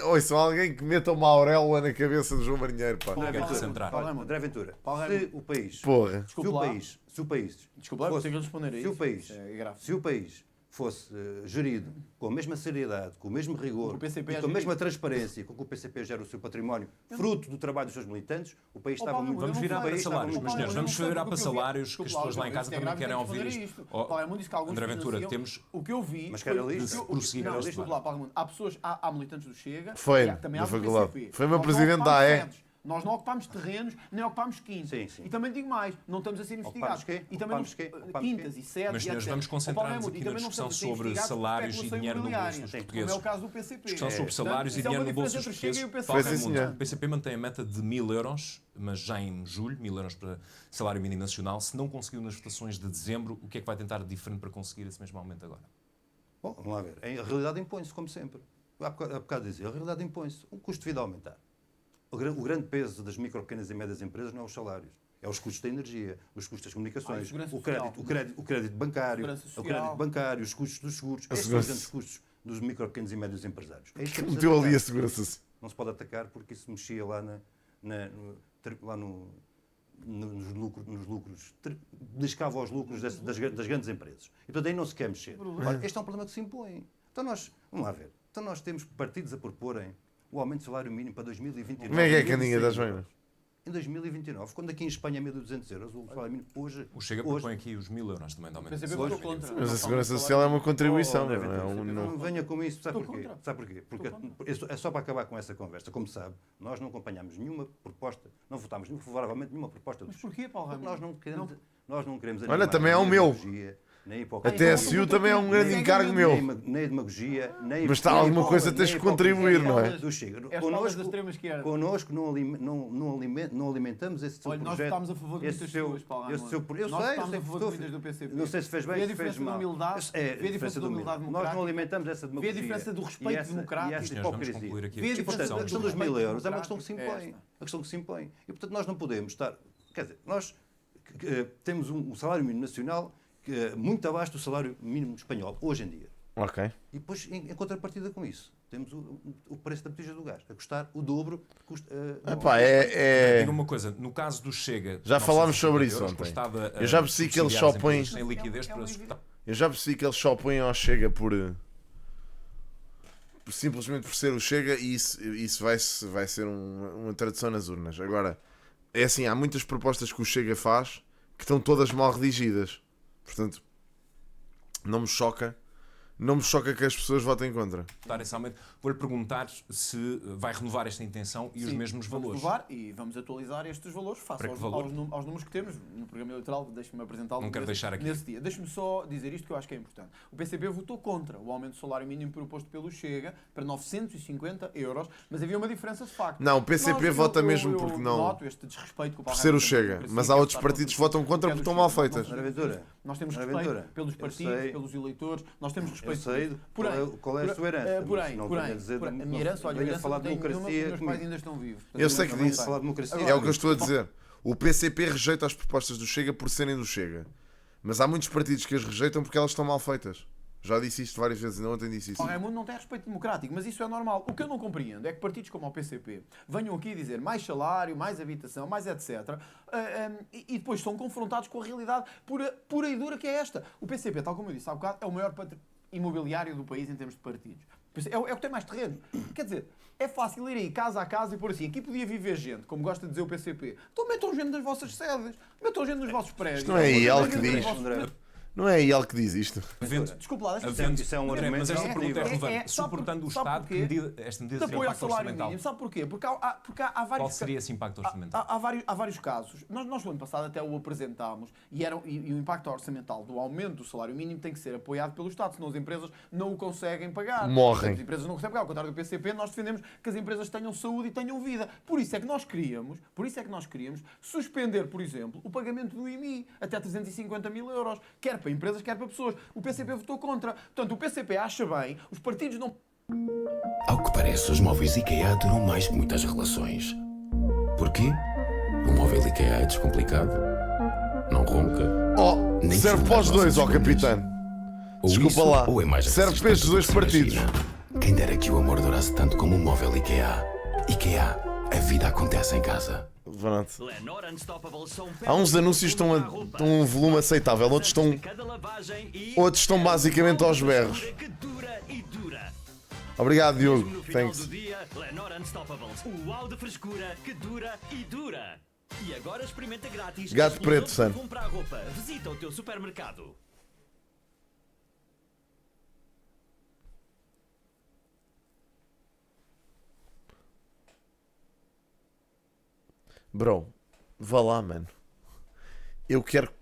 que meta uma auréola na cabeça do João Marinheiro, pá. Quero Paulo concentrar. Paulo Olha, Raimundo. André Ventura, Paulo se Raimundo. o país, Porra. Desculpe lá. se o país, Desculpa lá, vou ter que responder a se isso. o país, É grave. se o país fosse gerido com a mesma seriedade, com o mesmo rigor O PCP e é com a mesma gerido. transparência com que o PCP gera o seu património, fruto do trabalho dos seus militantes, o país estava Paulo, muito eu Vamos não virar falei. para país estava salários, muito meus senhores. bem. Vamos virar para salários que as pessoas lá em casa também querem ouvir isto. Oh, Paulo Raimundo disse que alguns André Ventura, financiam. temos. O que eu vi. Mas que era foi- lista. o que eu- Prosseguir Não, neste desculpa debate. lá, Paulo Raimundo. Há pessoas, há militantes do Chega. Foi, e também da há do faculdade. PCP. Foi meu Nós não presidente da ocupámos AE. sedes. Nós não ocupámos terrenos, nem ocupámos quintas. Sim, sim. E também digo mais, não estamos a ser investigados. quê? E também Ocupámos quê? Ocupámos quintas quê? e sedes. Mas, e senhores, etc. vamos Ó, Paulo concentrar-nos Raimundo, aqui e na também não discussão estamos a ser sobre investigados por salários e especulação dinheiro no bolso imobiliária, dos como portugueses. é o caso do PCP. Discussão sobre salários e Isso é uma dinheiro no bolso diferença dos entre o Chega portugueses. e o PCP. Paulo Sim, Raimundo, senhor. o PCP mantém a meta de 1.000 euros, mas já em julho, 1.000 euros para salário mínimo nacional. Se não conseguiu nas votações de dezembro, o que é que vai tentar de diferente para conseguir esse mesmo aumento agora? Bom, vamos lá ver. A realidade impõe-se, como sempre. há bocado dizia, a realidade impõe-se. O custo de vida a aumentar. O grande peso das micro, pequenas e médias empresas não é os salários. É os custos da energia, os custos das comunicações, o crédito bancário, os custos dos seguros. Estes são os grandes custos dos micro, pequenos e médios empresários. É isto que Meteu ali a segurança social. não se pode atacar porque isso mexia lá, nos lucros, beliscava os lucros das grandes empresas. E portanto aí não se quer mexer. Ora, este é um problema que se impõe. Então nós, vamos lá ver, nós temos partidos a proporem o aumento do salário mínimo para 2029. Como é que é a caninha das veinas? Em 2029, quando aqui em Espanha é 1.200 euros, o salário mínimo hoje... O Chega propõe aqui os 1.000 euros também de aumento. PCP votou contra. Mas a segurança social é uma contribuição, Não venha com isso, sabe porquê? Porque é só para acabar com essa conversa. Como sabe, nós não acompanhámos nenhuma proposta, não votámos favoravelmente nenhuma proposta. Mas porquê, Paulo Raimundo? Nós não queremos... Olha, também é o meu. A TSU também é um grande encargo meu. Nem a demagogia, nem... Mas está alguma coisa tens que contribuir, não é? Connosco não alimentamos esse seu Olha, nós projeto. votámos a favor de muitas pessoas, Paulo Raimundo. Eu nós votámos sei a favor de muitas do PCP. Não sei se fez bem, se fez mal. Vê a diferença da humildade Nós democrática. não alimentamos essa demagogia. Vê a diferença do respeito democrático. E essa Senhores, vamos hipocrisia. concluir aqui Vê a a diferença discussão. A questão dos 1.000 euros é uma democrático. questão que se impõe. A questão que se impõe. E, portanto, nós não podemos estar... Quer dizer, nós temos um salário mínimo nacional muito abaixo do salário mínimo espanhol, hoje em dia. Ok. E depois, em contrapartida com isso, temos o preço da botija do gás, a custar o dobro que custa... Diga uma coisa, no caso do Chega... Já falámos 950 sobre isso euros, ontem. custava, Eu já percebi que eles subsidiar só as põem- empresas sem liquidez para suportar. Eu já percebi que eles só põem ao Chega simplesmente por ser o Chega, e isso vai ser uma tradução nas urnas. Agora, é assim, há muitas propostas que o Chega faz que estão todas mal redigidas. Portanto, não me choca que as pessoas votem contra. Esse aumento. Vou-lhe perguntar se vai renovar esta intenção e os mesmos Vamos valores. renovar e vamos atualizar estes valores face Para que aos valor? números que temos no programa eleitoral. Deixe-me apresentá-lo Não quero deixar aqui. nesse dia. Deixe-me só dizer isto que eu acho que é importante. O PCP votou contra o aumento do salário mínimo proposto pelo Chega para 950 euros, mas havia uma diferença de facto. Não, o PCP vota mesmo porque não... Noto este desrespeito com o Por Paulo ser o Raimundo Chega. democracia, Mas há que outros está partidos que contra votam contra é do porque estão Chega. mal feitas. Ana Ventura, Nós temos Ana respeito Ventura, pelos eu partidos, sei- pelos eleitores, nós temos respeito Eu sei qual é a sua herança. Porém, Não venha dizer- a minha herança, olha, a venha herança falar não de tenho nenhuma, democracia os meus pais comigo. ainda estão vivos. Eu sei que Não disse. falar de democracia. É o que eu estou a dizer. O PCP rejeita as propostas do Chega por serem do Chega. Mas há muitos partidos que as rejeitam porque elas estão mal feitas. Já disse isto várias vezes, ainda ontem disse isso. O Raimundo não tem respeito democrático, mas isso é normal. O que eu não compreendo é que partidos como o PCP venham aqui dizer mais salário, mais habitação, mais etc. E depois são confrontados com a realidade pura e dura que é esta. O PCP, tal como eu disse há bocado, é o maior imobiliário do país em termos de partidos. É o que tem mais terreno. Quer dizer, é fácil ir aí casa a casa e pôr assim, aqui podia viver gente, como gosta de dizer o PCP. Então metam gente nas vossas sedes, metam gente nos vossos prédios. Isto não é aí algo que Metam gente diz. nos vossos- Não é ele que diz isto. Desculpe lá, deixa-me Havendo- Isso é um André, argumento mas esta relativo. pergunta é É, relevante. sabe Suportando o sabe Estado, porquê? esta medida de seria um apoio ao impacto salário orçamental. mínimo. Sabe porquê? Porque há vários... Qual seria esse impacto orçamental? Há vários casos. Nós no ano passado até o apresentámos e o impacto orçamental do aumento do salário mínimo tem que ser apoiado pelo Estado, senão as empresas não o conseguem pagar. Morrem. As empresas não conseguem pagar. Ao contrário do PCP, nós defendemos que as empresas tenham saúde e tenham vida. Por isso é que nós queríamos suspender, por exemplo, o pagamento do IMI até 350 mil euros, quer para empresas, quer para pessoas. O PCP votou contra. Portanto, o PCP acha bem, os partidos não... Ao que parece, os móveis IKEA duram mais que muitas relações. Porquê? O móvel IKEA é descomplicado. Não ronca. Oh, Nem serve chuta para as os dois, vossas ó segundas. capitão. Ou Desculpa isso, lá. ou é mais Serve para estes dois resistente do que se partidos. imagina. Quem dera que o amor durasse tanto como um móvel IKEA. IKEA. A vida acontece em casa. Pronto. Há uns anúncios que estão a um volume aceitável, outros estão basicamente aos berros. Obrigado, Diogo. Thanks. Lenor Unstoppables, o uau de frescura que dura e dura. E agora experimenta grátis. Gato a preto, explosão Sam. de comprar roupa. Visita o teu supermercado. Bro, vá lá, mano. Eu quero...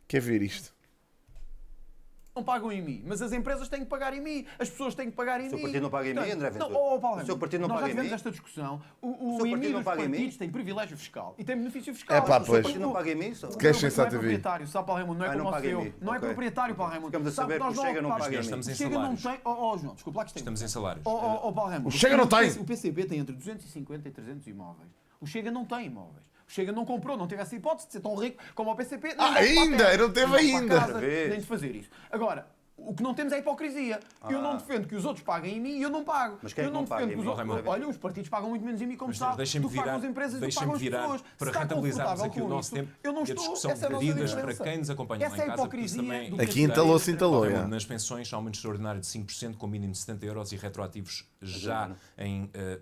Quer ver isto? não pagam em mim. Mas as empresas têm que pagar em mim, as pessoas têm que pagar em mim. O seu partido não paga em mim, André Ventura? Não, Paulo O seu partido não nós paga já em tivemos mim? esta discussão. O O seu IMI partido não dos paga em mim? partidos tem privilégio fiscal e tem benefício fiscal. É pá, O seu pois. O partido não paga em mim? Queixem-se à não é TV. proprietário, sabe, Paulo Raimundo? Não é Ah, não como o paga em seu. mim. Não é Ok. proprietário, Paulo Raimundo. Ficamos a Sabe saber que nós que o Chega não ocupamos- paga em mim. Estamos em O Chega não salários. tem... João, desculpa lá que isto tem... Estamos em salários. Paulo Raimundo. O Chega não tem. O PCP tem entre 250 e 300 imóveis. O Chega não tem imóveis. O Chega não comprou, não teve essa hipótese de ser tão rico como o PCP. Ah, dá para a ainda? terra, Não teve dá para a ainda. casa, Vês? nem de fazer isso. Agora, o que não temos é hipocrisia. Eu não defendo que os outros paguem em mim e eu não pago. Mas quem é eu que não não paga defendo em que os mim? outros... Raimundo? Olha, os partidos pagam muito menos em mim, como Mas sabe. deixem-me Tu pagas virar, as empresas, tu deixem-me pagas as virar pessoas. para Se está rentabilizarmos confortável aqui o com nosso isso, tempo eu não e a estou. discussão Essa é a nossa medidas diferença. para quem nos acompanha Essa lá é em a casa, porque isso hipocrisia também... do Aqui entalou-se, entalou. Paulo, já. nas pensões, aumento extraordinário de 5% com mínimo de 70 euros e retroativos já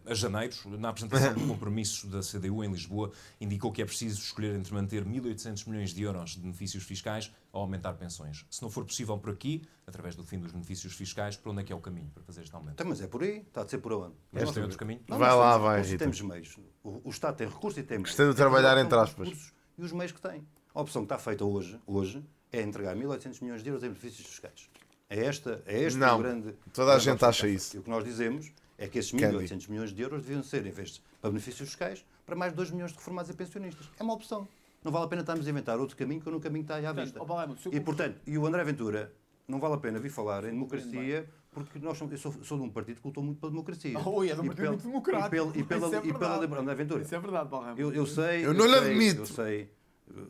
a janeiro. Na apresentação do compromisso da CDU em Lisboa, indicou que é preciso escolher entre manter 1.800 milhões de euros de benefícios fiscais ou aumentar pensões. Se não for possível por aqui, através do fim dos benefícios fiscais, para onde é que é o caminho para fazer este aumento? Então, mas é por aí, está a ser por onde? Mas não tem outro caminho? Não, Vai nós lá, temos vai, recursos e Rita. temos meios. O Estado tem recursos e tem meios. Gostei de trabalhar Tem entre aspas. recursos e os meios que tem. A opção que está feita hoje é entregar 1.800 milhões de euros em benefícios fiscais. É este Não, o grande... toda a grande gente opção acha que está isso. feita. E o que nós dizemos é que esses Candy. 1.800 milhões de euros deviam ser, em vez de para benefícios fiscais, para mais 2 milhões de reformados e pensionistas. É uma opção. Não vale a pena estarmos a inventar outro caminho quando o caminho está aí à vista. Paulo Raimundo, se eu E, portanto, e o André Ventura, não vale a pena vir falar em democracia, porque eu sou de um partido que lutou muito pela democracia. Oi, é de um E partido pela- muito democrático. E pela Isso é liberdade. verdade. André Ventura. Isso é verdade, Paulo Raimundo. Eu sei. Eu não lhe sei, admito. Eu sei,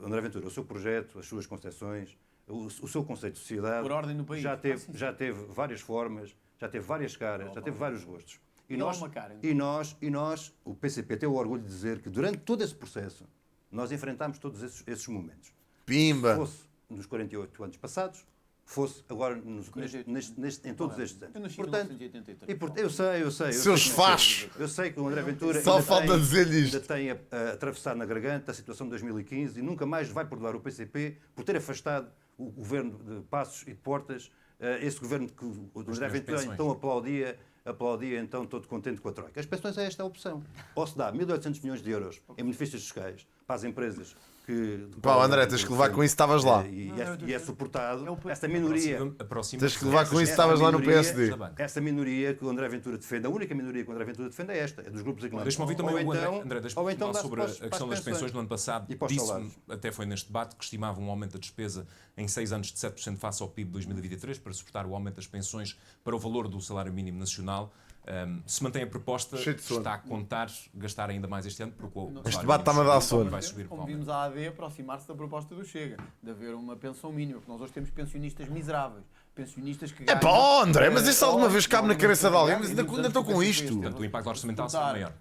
André Ventura, o seu projeto, as suas concepções, o seu conceito de sociedade. Por ordem no país. Já teve, sim. já teve várias formas, já teve várias caras, já teve vários gostos. E não uma cara, e nós, o PCP tem o orgulho de dizer que durante todo esse processo nós enfrentámos todos esses momentos. Pimba. Fosse nos 48 anos passados, fosse agora em todos estes anos. Eu nasci em Portanto, 1983. eu sei. Seus que fachos. Eu sei que o André Ventura Só ainda falta tem- dizer-lhe isto. ainda tem a atravessar na garganta a situação de 2015 e nunca mais vai perdoar o PCP por ter afastado o governo de Passos e de Portas, esse governo que o André das Ventura pensões. então aplaudia então todo contente com a Troika. As pensões é esta a opção. Posso dar 1.800 milhões de euros em benefícios fiscais para as empresas que... Pá, André, tens que levar com isso, estavas lá. E é suportado. É o- Essa minoria... Tens que levar com isso, estavas lá no PSD. Essa minoria que o André Ventura defende, a única minoria que o André Ventura defende é esta, é dos grupos económicos. Deixa-me ouvir também Ou o André, então- André deixa-me ou então falar dá-se sobre para a as questão das pensões do ano passado. E para os Disse-me, salários. até foi neste debate, que estimava um aumento da despesa em 6 anos de 7% face ao PIB de 2023 para suportar o aumento das pensões para o valor do salário mínimo nacional. Se mantém a proposta, Cheio de sono. está a contar gastar ainda mais este ano, porque o Este salário debate está-me a dar mínimo sono. vai subir com o Como aumento. vimos a AD aproximar-se da proposta do Chega, de haver uma pensão mínima, porque nós hoje temos pensionistas miseráveis, pensionistas que É ganham... pá, André, mas isso alguma vez cabe na cabeça de alguém, mas ainda estou com isto. Portanto, o impacto orçamental será maior.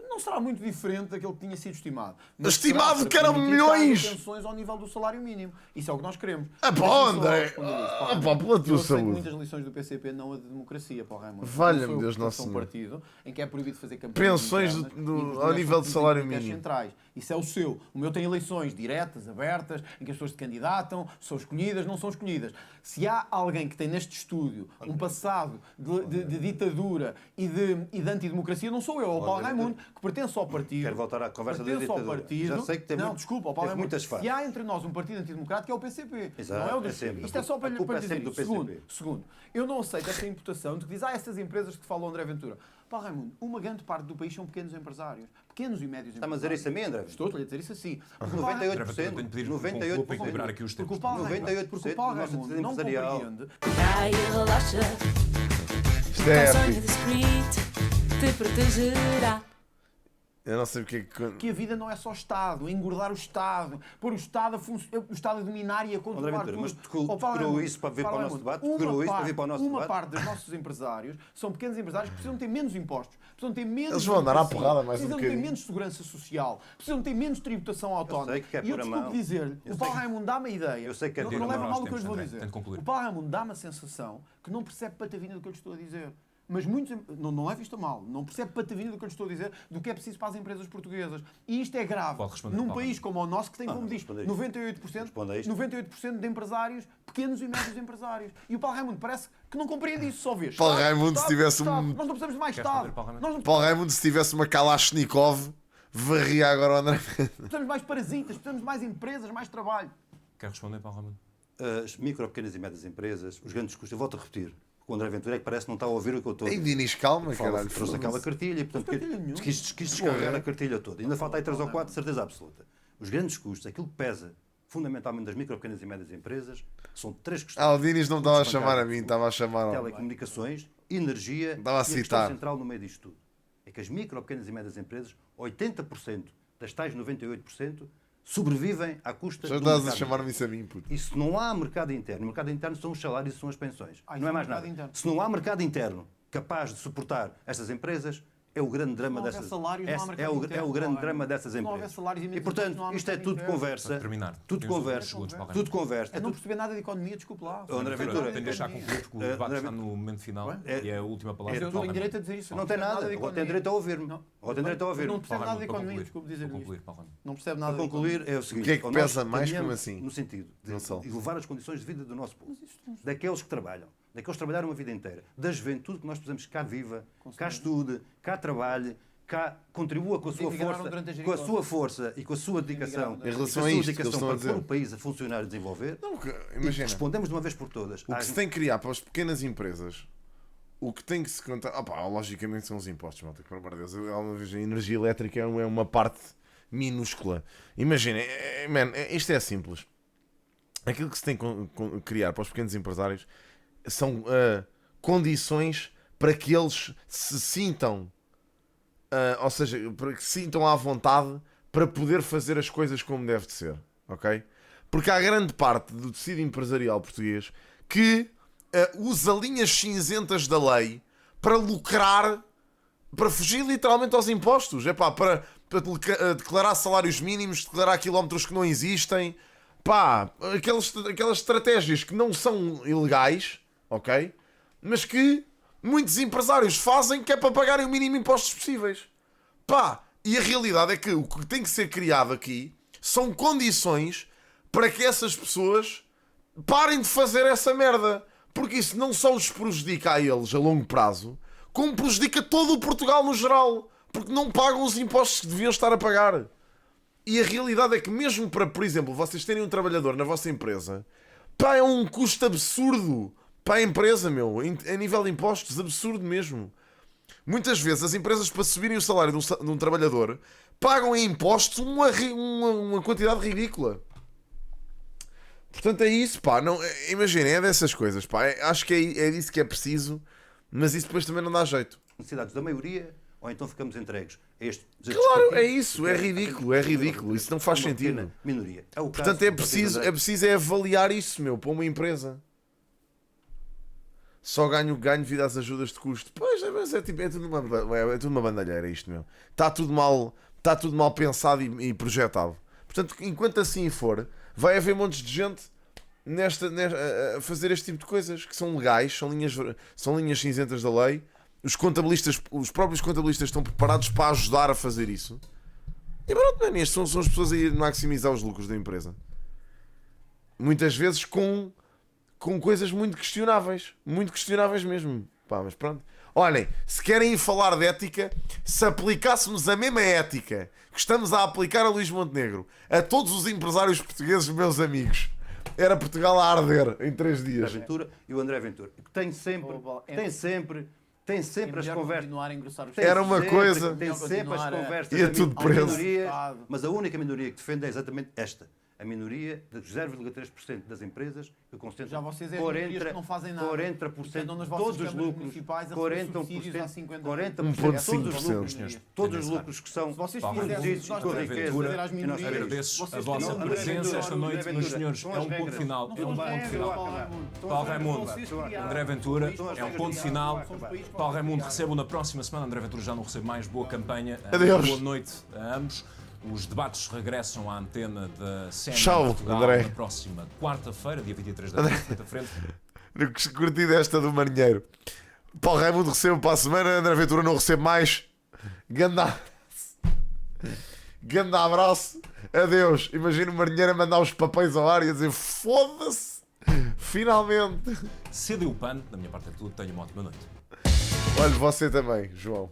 Não será muito diferente daquele que tinha sido estimado. Estimado será que eram para permitir milhões! que haja pensões ao nível do salário mínimo. Isso é o que nós queremos. Ah, pá, Deixa-me só André! responder isto, Paulo Ah, Raimundo. pá, pela tua Eu sei que saúde. muitas lições do PCP não a de democracia, Paulo Raimundo. Valha-me Eu sou Deus eu Nosso sou um Senhor. partido em que é proibido fazer campanhas Pensões internas do- e ao nos nível de salário comitês mínimo. centrais. Isso é o seu. O meu tem eleições diretas, abertas, em que as pessoas se candidatam, são escolhidas, não são escolhidas. Se há alguém que tem neste estúdio um passado de ditadura e de antidemocracia, não sou eu, é o Paulo Raimundo, que pertence ao partido. Quero voltar à conversa da pertence ao ditadura. partido. Já sei que tem não, muito- desculpa, Paulo teve Raimundo. muitas fases. Se há entre nós um partido antidemocrático é o PCP. Exato, não é o do é sempre. Isto é só para, A culpa para é dizer sempre isso. do PCP. Segundo, eu não aceito essa imputação de que diz essas empresas que falou André Ventura. Paulo Raimundo, uma grande parte do país são pequenos empresários. Pequenos e médios Está-me a dizer isso a mim, André? Estou-te a dizer isso assim. Porque o Paulo 98%, Tenho de pedir 98%, para equilibrar aqui os Porque tempos. o Paulo Raimundo, 98% porque o Paulo do nosso Raimundo tecido não empresarial. compreende Cai e relaxa, Isto é calções épico. discreet te protegerá. Eu não sei porque é que... que a vida não é só Estado, é engordar o Estado, pôr o Estado a dominar e a controlar André Ventura, tudo. mas decorou Paulo Raimundo, isso para vir Paulo para o nosso Raimundo, debate? Decorou isso para vir para o nosso Uma debate? parte dos nossos empresários são pequenos empresários que precisam ter menos impostos, precisam ter menos Eles vão andar à burocracia, porrada mais um precisam ter bocadinho. menos segurança social, precisam ter menos tributação autónoma. sei que quer E eu pôr a desculpe mão. dizer-lhe, Eu o Paulo sei- Raimundo dá-me a ideia, eu sei que quer não, pôr não a leva mão. mal o que eu lhe vou André, dizer. tem de concluir. O Paulo Raimundo dá-me a sensação que não percebe patavina do que eu lhe estou a dizer. Mas muitos, não é visto a mal, não percebe patavina do que eu lhe estou a dizer, do que é preciso para as empresas portuguesas. E isto é grave. Pode responder, Num Paulo. país como o nosso, que tem, como não diz, responder isto. 98%, Responda a isto. 98% de empresários, pequenos e médios empresários. E o Paulo Raimundo parece que não compreende isso, só vês. Paulo Estado, Raimundo, se Estado, tivesse Estado. um- Nós não precisamos de mais Quer Estado. responder, Paulo Raimundo? Nós não Paulo Raimundo, se tivesse uma Kalashnikov, varria agora o André. precisamos de mais parasitas, precisamos de mais empresas, mais trabalho. Quer responder, Paulo Raimundo? as micro, pequenas e médias empresas, os grandes custos, eu volto a repetir, o André Ventura é que parece que não está a ouvir o que eu estou a Ei, dizer. Dinis, calma, caralho. Trouxe aquela cartilha e, portanto, quis descarregar a cartilha toda. Ainda falta aí 3 ou 4, certeza absoluta. Os grandes custos, aquilo que pesa fundamentalmente das micro, pequenas e médias empresas, são 3 questões. O Dinis não estava a chamar a mim, estava a chamar. Telecomunicações, energia Estava a e a questão citar. central no meio disto tudo. É que as micro, pequenas e médias empresas, 80% das tais 98%, sobrevivem à custa Já do estás a mercado chamar-me isso a mim, puto. e se não há mercado interno, o mercado interno são os salários e são as pensões. Não é mais nada. interno. Se não há mercado interno capaz de suportar estas empresas, é o grande drama Se não houver dessas salários, não há mercado é o interno, grande claro. drama dessas Se não houver empresas. salários e E menos portanto, impostos, não há isto é mercado tudo interno. conversa. Para terminar, Tudo temos conversa. segundos para o Tudo conversa. Eu não percebi nada de economia, desculpe lá. André Ventura, Ventura, tenho de deixar concluir porque o debate está no momento final e é a última palavra. Mas eu de não Paulo tenho direito a Raimundo. dizer isso. Não tem nada. de Agora tem economia. direito a ouvir-me. Não. Agora tem direito a Eu ouvir-me. não percebo Paulo nada de Raimundo, para economia, concluir, desculpe para dizer concluir, isto. Paulo Raimundo. Não percebe Para nada de concluir, economia. é o seguinte. que é que nós pesa mais, caminhamos como assim? No sentido Não só. de elevar as condições de vida do nosso povo. Daqueles que trabalham. Daqueles que trabalharam uma vida inteira. Da juventude que nós precisamos que cá viva, cá estude, cá trabalhe, cá contribua com a sua Emigraram força, durante a com a geringonça. sua força e com a sua dedicação. Emigraram. Em relação com a sua isto que eles dedicação estão a para dizer. pôr o país a funcionar e desenvolver. Não, E imagina. respondemos de uma vez por todas. O que se tem que criar para as pequenas empresas, o que tem que se contar. Logicamente são os impostos, malta, que por amor de Deus. A energia elétrica é uma parte minúscula. Imaginem, isto é simples. Aquilo que se tem que criar para os pequenos empresários são condições para que eles se sintam, ou seja, para que se sintam à vontade para poder fazer as coisas como deve de ser, ok? Porque há grande parte do tecido empresarial português que usa linhas cinzentas da lei para lucrar, para fugir literalmente aos impostos, para declarar salários mínimos, declarar quilómetros que não existem, aquelas estratégias que não são ilegais, ok? Mas que muitos empresários fazem que é para pagarem o mínimo de impostos possíveis. E a realidade é que o que tem que ser criado aqui são condições para que essas pessoas parem de fazer essa merda. Porque isso não só os prejudica a eles a longo prazo, como prejudica todo o Portugal no geral. Porque não pagam os impostos que deviam estar a pagar. E a realidade é que mesmo para, por exemplo, vocês terem um trabalhador na vossa empresa, é um custo absurdo para a empresa, a nível de impostos, absurdo mesmo. Muitas vezes as empresas, para subirem o salário de um trabalhador, pagam em impostos uma quantidade ridícula. Portanto é isso, imaginem, é dessas coisas, acho que é disso que é preciso, mas isso depois também não dá jeito. Necessidades da maioria, ou então ficamos entregues a este. Claro, é isso, é ridículo, isso não faz uma sentido. pequena minoria. É o Portanto caso é do preciso Partido avaliar isso, para uma empresa. Só ganho devido às ajudas de custo. Pois, mas é tudo uma bandalheira isto, Está tudo mal pensado e projetado. Portanto, enquanto assim for, vai haver montes de gente a fazer este tipo de coisas que são legais, são linhas cinzentas da lei. Os próprios contabilistas estão preparados para ajudar a fazer isso. E pronto, estas são as pessoas a ir maximizar os lucros da empresa. Muitas vezes com coisas muito questionáveis mesmo. Mas pronto. Olhem, se querem falar de ética, se aplicássemos a mesma ética que estamos a aplicar a Luís Montenegro a todos os empresários portugueses, meus amigos, era Portugal a arder em 3 dias. E o André Ventura, que tem sempre as conversas. Era uma coisa. Tem sempre as conversas. Ia tudo preso. Minoria, mas a única minoria que defende é exatamente esta. A minoria dos 0,3% das empresas que concentram Já vocês é as minorias que não fazem nada. 40% Andam nas de vossas todos os câmaras lucros. municipais a receber subsídios há 50 anos. 1,5%. Todos os lucros que são Se vocês Paulo fizessem produzidos nós com temos que riqueza. fazer às e nós minorias. sabemos. Agradeço a Vocês vossa tinham- presença esta noite, meus senhores. É um ponto final. É um ponto final. Paulo Raimundo, André Ventura, é um ponto final. Paulo Raimundo, recebo na próxima semana. André Ventura já não recebe mais. Boa campanha. Adeus. Boa noite a ambos. Os debates regressam à antena da CNN Tchau, Portugal André. na próxima quarta-feira, dia 23 de abril, frente. Curti desta do marinheiro. Paulo Raimundo recebe para a semana, André Ventura não recebe mais. Ganda abraço. Adeus. Imagina o marinheiro a mandar os papéis ao ar e a dizer foda-se. Finalmente. CDU PAN, da minha parte é tudo. Tenha uma ótima noite. Olha, você também, João.